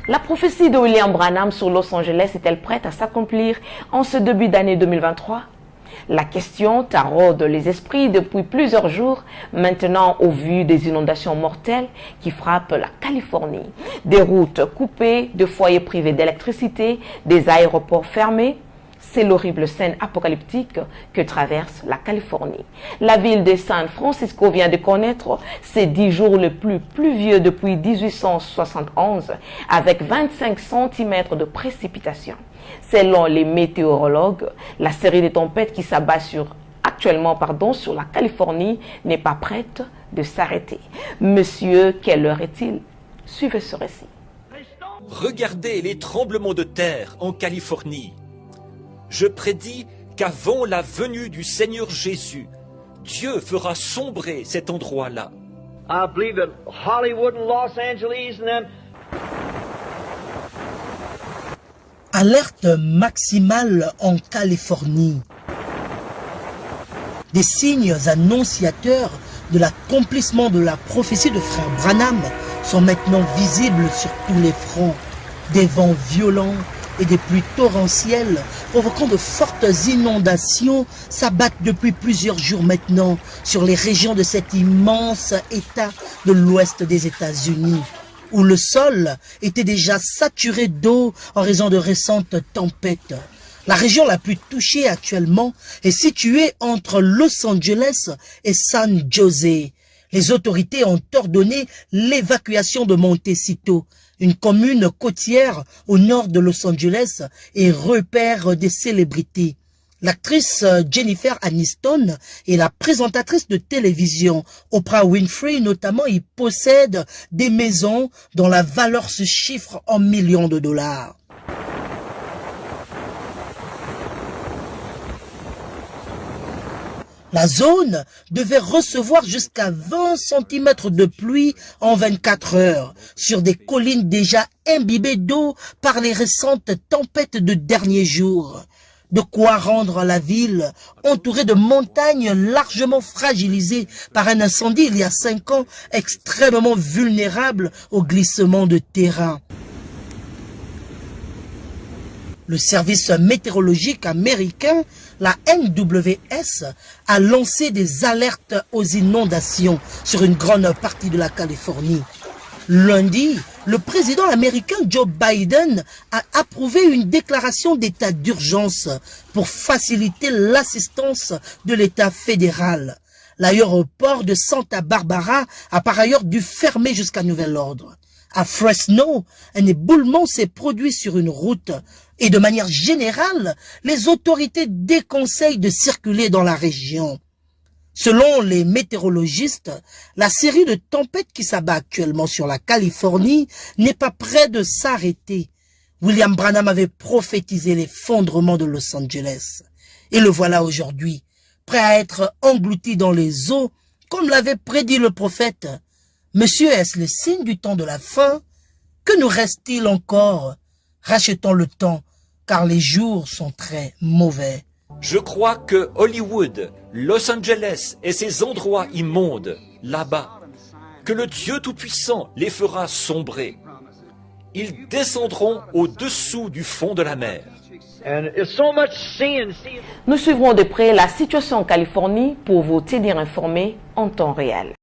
La prophétie de William Branham sur Los Angeles est-elle prête à s'accomplir en ce début d'année 2023? La question taraude les esprits depuis plusieurs jours, maintenant au vu des inondations mortelles qui frappent la Californie. Des routes coupées, de foyers privés d'électricité, des aéroports fermés. C'est l'horrible scène apocalyptique que traverse la Californie. La ville de San Francisco vient de connaître ses 10 jours les plus pluvieux depuis 1871, avec 25 cm de précipitations. Selon les météorologues, la série de tempêtes qui s'abat actuellement sur la Californie n'est pas prête de s'arrêter. Monsieur, quelle heure est-il? Suivez ce récit. Regardez les tremblements de terre en Californie. Je prédis qu'avant la venue du Seigneur Jésus, Dieu fera sombrer cet endroit-là. I believe that Hollywood and Los Angeles and them. Alerte maximale en Californie. Des signes annonciateurs de l'accomplissement de la prophétie de frère Branham sont maintenant visibles sur tous les fronts. Des vents violents et des pluies torrentielles provoquant de fortes inondations s'abattent depuis plusieurs jours maintenant sur les régions de cet immense État de l'ouest des États-Unis, où le sol était déjà saturé d'eau en raison de récentes tempêtes. La région la plus touchée actuellement est située entre Los Angeles et San José. Les autorités ont ordonné l'évacuation de Montecito, une commune côtière au nord de Los Angeles et repère des célébrités. L'actrice Jennifer Aniston et la présentatrice de télévision Oprah Winfrey notamment y possèdent des maisons dont la valeur se chiffre en millions de dollars. La zone devait recevoir jusqu'à 20 cm de pluie en 24 heures sur des collines déjà imbibées d'eau par les récentes tempêtes de derniers jours. De quoi rendre la ville entourée de montagnes largement fragilisées par un incendie il y a 5 ans, extrêmement vulnérable au glissement de terrain. Le service météorologique américain, la NWS, a lancé des alertes aux inondations sur une grande partie de la Californie. Lundi, le président américain Joe Biden a approuvé une déclaration d'état d'urgence pour faciliter l'assistance de l'État fédéral. L'aéroport de Santa Barbara a par ailleurs dû fermer jusqu'à nouvel ordre. À Fresno, un éboulement s'est produit sur une route et de manière générale, les autorités déconseillent de circuler dans la région. Selon les météorologistes, la série de tempêtes qui s'abat actuellement sur la Californie n'est pas près de s'arrêter. William Branham avait prophétisé l'effondrement de Los Angeles. Et le voilà aujourd'hui, prêt à être englouti dans les eaux, comme l'avait prédit le prophète. Monsieur, est-ce le signe du temps de la fin? Que nous reste-t-il encore? Rachetons le temps, car les jours sont très mauvais. Je crois que Hollywood, Los Angeles et ces endroits immondes, là-bas, que le Dieu Tout-Puissant les fera sombrer. Ils descendront au-dessous du fond de la mer. Nous suivrons de près la situation en Californie pour vous tenir informés en temps réel.